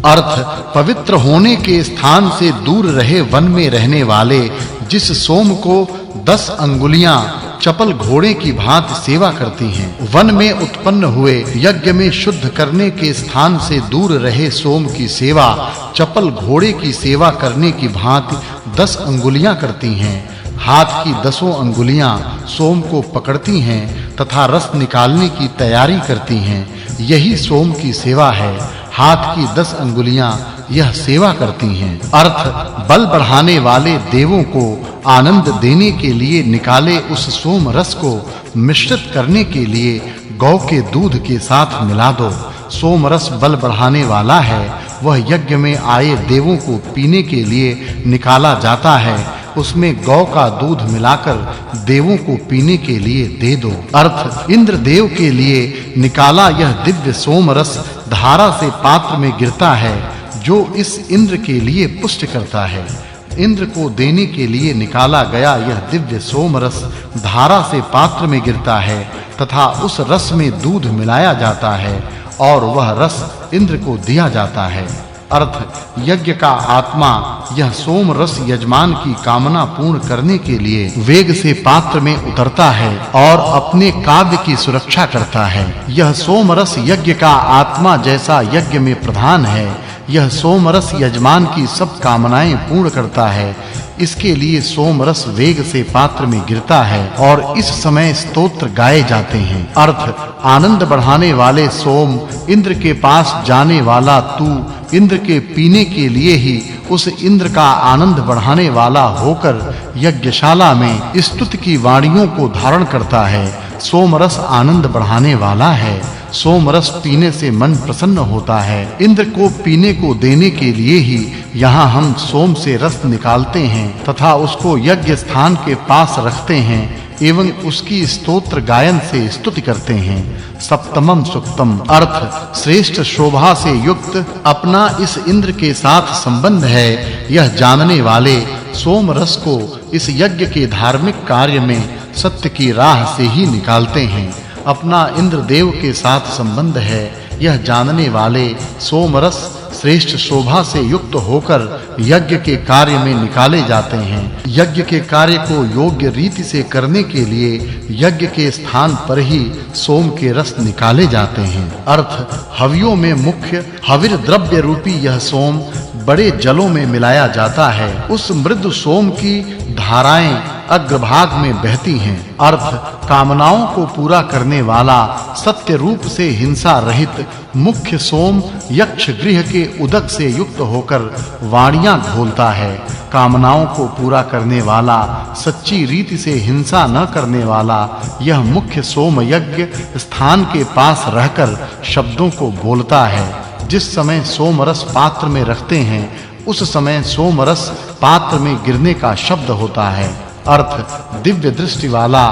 अर्थ पवित्र होने के स्थान से दूर रहे वन में रहने वाले जिस सोम को 10 अंगुलियां चपल घोड़े की भांति सेवा करती हैं, वन में उत्पन्न हुए यज्ञ में शुद्ध करने के स्थान से दूर रहे सोम की सेवा चपल घोड़े की सेवा करने की भांति 10 अंगुलियां करती हैं। हाथ की 10 अंगुलियां सोम को पकड़ती हैं तथा रस निकालने की तैयारी करती हैं। यही सोम की सेवा है। हाथ की 10 अंगुलियां यह सेवा करती हैं। अर्थ बल बढ़ाने वाले देवों को आनंद देने के लिए निकाले उस सोम रस को मिश्रित करने के लिए गौ के दूध के साथ मिला दो। सोम रस बल बढ़ाने वाला है। वह यज्ञ में आए देवों को पीने के लिए निकाला जाता है। उसमें गौ का दूध मिलाकर देवों को पीने के लिए दे दो। अर्थ इंद्र देव के लिए निकाला यह दिव्य सोम रस धारा से पात्र में गिरता है, जो इस इंद्र के लिए पुष्ट करता है। इंद्र को देने के लिए निकाला गया यह दिव्य सोम रस धारा से पात्र में गिरता है तथा उस रस में दूध मिलाया जाता है और वह रस इंद्र को दिया जाता है। अर्थ यज्ञ का आत्मा यह सोम रस यजमान की कामना पूर्ण करने के लिए वेग से पात्र में उतरता है और अपने काव्य की सुरक्षा करता है। यह सोम रस यज्ञ का आत्मा जैसा यज्ञ में प्रधान है। यह सोम रस यजमान की सब कामनाएं पूर्ण करता है। इसके लिए सोम रस वेग से पात्र में गिरता है और इस समय स्तोत्र गाए जाते हैं। अर्थ आनंद बढ़ाने वाले सोम इंद्र के पास जाने वाला तू इंद्र के पीने के लिए ही उस इंद्र का आनंद बढ़ाने वाला होकर यज्ञशाला में स्तुति की वाणियों को धारण करता है। सोम रस आनंद बढ़ाने वाला है। सोम रस पीने से मन प्रसन्न होता है। इंद्र को पीने को देने के लिए ही यहाँ हम सोम से रस निकालते हैं तथा उसको यज्ञ स्थान के पास रखते हैं एवं उसकी स्तोत्र गायन से स्तुति करते हैं। सप्तमम सुक्तम अर्थ श्रेष्ठ शोभा से युक्त अपना इस इंद्र के साथ संबंध है। यह जानने वाले सोम रस को इस यज्ञ के धार्मिक कार्य में सत्य की राह से ही निकालते हैं। अपना इंद्र देव के साथ संबंध है। यह जानने वाले सोम रस श्रेष्ठ शोभा से युक्त होकर यज्ञ के कार्य में निकाले जाते हैं। यज्ञ के कार्य को योग्य रीति से करने के लिए यज्ञ के स्थान पर ही सोम के रस निकाले जाते हैं। अर्थ हवियों में मुख्य हविर द्रव्य रूपी यह सोम बड़े जलों में मिलाया जाता है। उस मृदु सोम की धाराएं अग्रभाग में बहती हैं। अर्थ कामनाओं को पूरा करने वाला सत्य रूप से हिंसा रहित मुख्य सोम यक्ष गृह के उदक से युक्त होकर वाणियां घोलता है। कामनाओं को पूरा करने वाला सच्ची रीति से हिंसा न करने वाला यह मुख्य सोम यज्ञ स्थान के पास रहकर शब्दों को बोलता है। जिस समय सोम रस पात्र में रखते हैं उस समय सोम रस पात्र में गिरने का शब्द होता है। अर्थ दिव्य दृष्टि वाला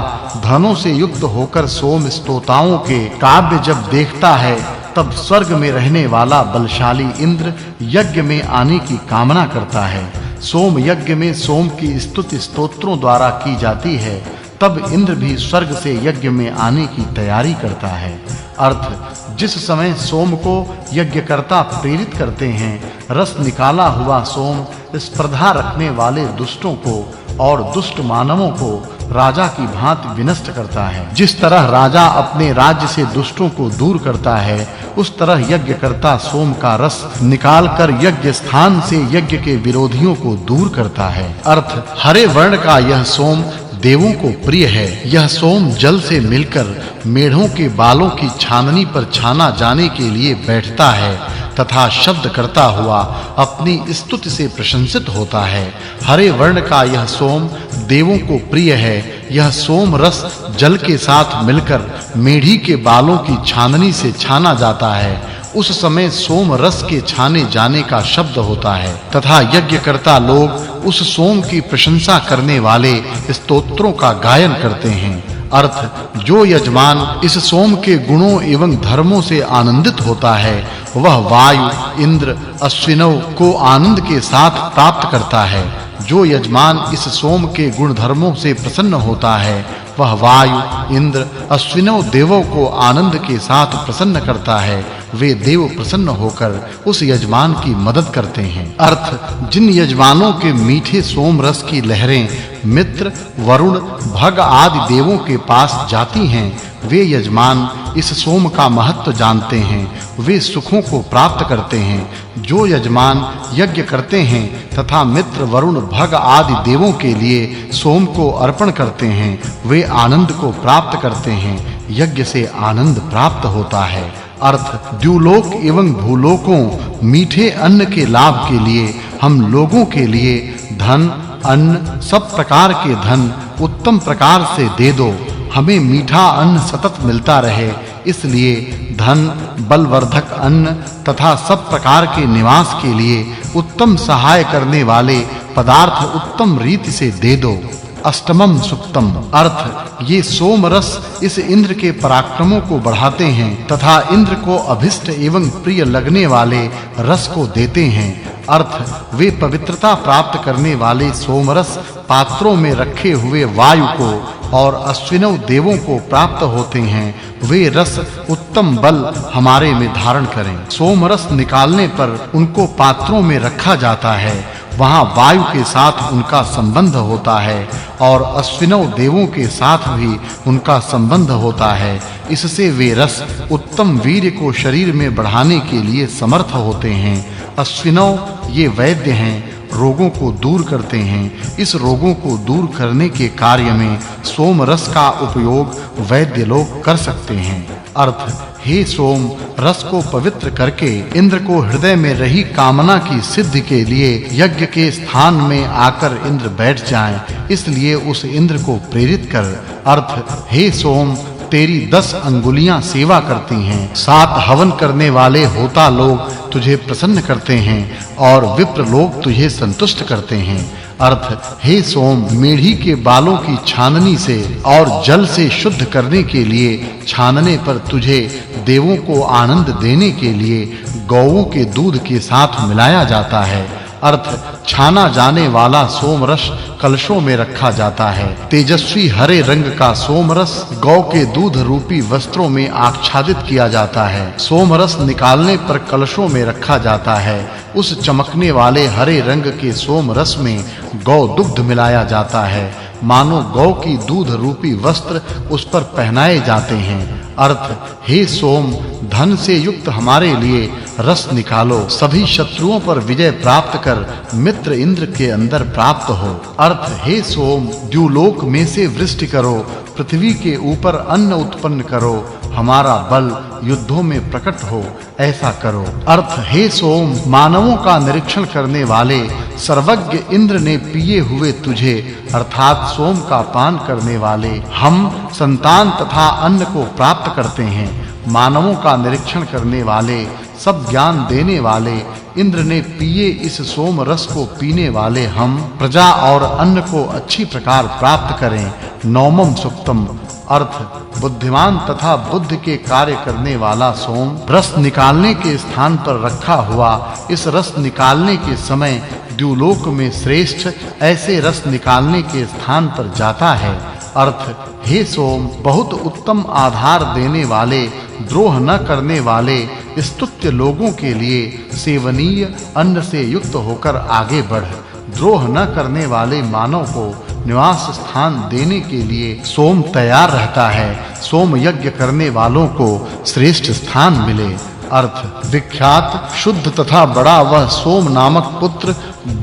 धनों से युक्त होकर सोम स्तोताओं के काव्य जब देखता है तब स्वर्ग में रहने वाला बलशाली इंद्र यज्ञ में आने की कामना करता है। सोम यज्ञ में सोम की स्तुति स्तोत्रों द्वारा की जाती है। तब इंद्र भी स्वर्ग से यज्ञ में आने की तैयारी करता है। अर्थ जिस समय सोम को यज्ञकर्ता प्रेरित करते हैं रस निकाला हुआ सोम स्पर्धा रखने वाले दुष्टों को और दुष्ट मानवों को राजा की भांति विनष्ट करता है। जिस तरह राजा अपने राज्य से दुष्टों को दूर करता है उस तरह यज्ञकर्ता सोम का रस निकालकर यज्ञ स्थान से यज्ञ के विरोधियों को दूर करता है। अर्थ हरे वर्ण का यह सोम देवों को प्रिय है। यह सोम जल से मिलकर मेढ़ों के बालों की छाननी पर छाना जाने के लिए बैठता है तथा शब्द करता हुआ अपनी स्तुति से प्रशंसित होता है। हरे वर्ण का यह सोम देवों को प्रिय है। यह सोम रस जल के साथ मिलकर मेढ़ी के बालों की छाननी से छाना जाता है। उस समय सोम रस के छाने जाने का शब्द होता है तथा यज्ञकर्ता लोग उस सोम की प्रशंसा करने वाले स्तोत्रों का गायन करते हैं। अर्थ जो यजमान इस सोम के गुणों एवं धर्मों से आनंदित होता है वह वायु इंद्र अश्विनों को आनंद के साथ प्राप्त करता है। जो यजमान इस सोम के गुण धर्मों से प्रसन्न होता है वह वायु, इंद्र, अश्विनों देवों को आनंद के साथ प्रसन्न करता है। वे देव प्रसन्न होकर उस यजमान की मदद करते हैं। अर्थ, जिन यजमानों के मीठे सोम रस की लहरें मित्र, वरुण, भग आदि देवों के पास जाती हैं, वे यजमान इस सोम का महत्व जानते हैं, वे सुखों को प्राप्त करते हैं। जो यजमान यज्ञ करते हैं तथा मित्र, वरुण, भग आदि देवों के लिए सोम को अर्पण करते हैं, वे आनंद को प्राप्त करते हैं। यज्ञ से आनंद प्राप्त होता है। अर्थ, द्युलोक एवं भूलोकों मीठे अन्न के लाभ के लिए हम लोगों के लिए धन, अन्न, सब प्रकार के धन उत्तम प्रकार से दे दो। हमें मीठा अन्न सतत मिलता रहे, इसलिए धन, बलवर्धक अन्न तथा सब प्रकार के निवास के लिए उत्तम सहाय करने वाले पदार्थ उत्तम रीति से दे दो। अष्टमम सुक्तम। अर्थ, ये सोम रस इस इंद्र के पराक्रमों को बढ़ाते हैं तथा इंद्र को अभिष्ट एवं प्रिय लगने वाले रस को देते हैं। अर्थ, वे पवित्रता प्राप्त करने वाले सोमरस पात्रों में रखे हुए वायु को और अश्विनों देवों को प्राप्त होते हैं। वे रस उत्तम बल हमारे में धारण करें। सोमरस निकालने पर उनको पात्रों में रखा जाता है। वहां वायु के साथ उनका संबंध होता है और अश्विनों देवों के साथ भी उनका संबंध होता है। इससे वे रस उत्तम वीर्य को शरीर में बढ़ाने के लिए समर्थ होते हैं। अश्विनों ये वैद्य हैं, रोगों को दूर करते हैं। इस रोगों को दूर करने के कार्य में सोम रस का उपयोग वैद्य लोग कर सकते हैं। अर्थ, हे सोम, रस को पवित्र करके इंद्र को हृदय में रही कामना की सिद्धि के लिए यज्ञ के स्थान में आकर इंद्र बैठ जाएं, इसलिए उस इंद्र को प्रेरित कर। अर्थ, हे सोम, तेरी 10 अंगुलियां सेवा करती हैं। 7 हवन करने वाले होता लोग तुझे प्रसन्न करते हैं और विप्र लोग तुझे संतुष्ट करते हैं। अर्थ, हे सोम, मेढ़ी के बालों की छाननी से और जल से शुद्ध करने के लिए छानने पर तुझे देवों को आनंद देने के लिए गौओं के दूध के साथ मिलाया जाता है। अर्थ, छाना जाने वाला सोमरस कलशों में रखा जाता है। तेजस्वी हरे रंग का सोमरस गौ के दूध रूपी वस्त्रों में आच्छादित किया जाता है। सोमरस निकालने पर कलशों में रखा जाता है। उस चमकने वाले हरे रंग के सोमरस में गौ दुग्ध मिलाया जाता है, मानो गौ की दूध रूपी वस्त्र उस पर पहनाए जाते हैं। अर्थ, हे सोम, धन से युक्त हमारे लिए रस निकालो। सभी शत्रुओं पर विजय प्राप्त कर मित्र इंद्र के अंदर प्राप्त हो। अर्थ, हे सोम, द्युलोक में से वृष्टि करो, पृथ्वी के ऊपर अन्न उत्पन्न करो, हमारा बल युद्धों में प्रकट हो, ऐसा करो। अर्थ, हे सोम, मानवों का निरीक्षण करने वाले सर्वज्ञ इंद्र ने पिए हुए तुझे अर्थात सोम का पान करने वाले हम संतान तथा अन्न को प्राप्त करते हैं। मानवों का निरीक्षण करने वाले, सब ज्ञान देने वाले इंद्र ने पिए इस सोम रस को पीने वाले हम प्रजा और अन्न को अच्छी प्रकार प्राप्त करें। नवमम सुक्तम। अर्थ, बुद्धिमान तथा बुद्धि के कार्य करने वाला सोम रस निकालने के स्थान पर रखा हुआ इस रस निकालने के समय द्युलोक में श्रेष्ठ ऐसे रस निकालने के स्थान पर जाता है। अर्थ, हे सोम, बहुत उत्तम आधार देने वाले, द्रोह न करने वाले स्तुत्य लोगों के लिए सेवनीय अन्न से युक्त होकर आगे बढ़। द्रोह न करने वाले मानव को निवास स्थान देने के लिए सोम तैयार रहता है। सोम यज्ञ करने वालों को श्रेष्ठ स्थान मिले। अर्थ, विख्यात, शुद्ध तथा बड़ा वह सोम नामक पुत्र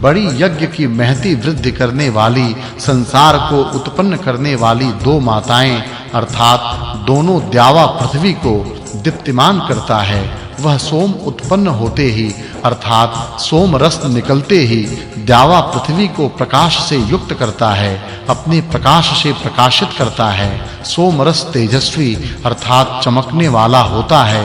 बड़ी यज्ञ की महती वृद्धि करने वाली, संसार को उत्पन्न करने वाली 2 माताएं अर्थात दोनों द्यावा पृथ्वी को दीप्तिमान करता है। वह सोम उत्पन्न होते ही अर्थात सोम रस निकलते ही द्यावा पृथ्वी को प्रकाश से युक्त करता है, अपने प्रकाश से प्रकाशित करता है। सोम रस तेजस्वी अर्थात चमकने वाला होता है।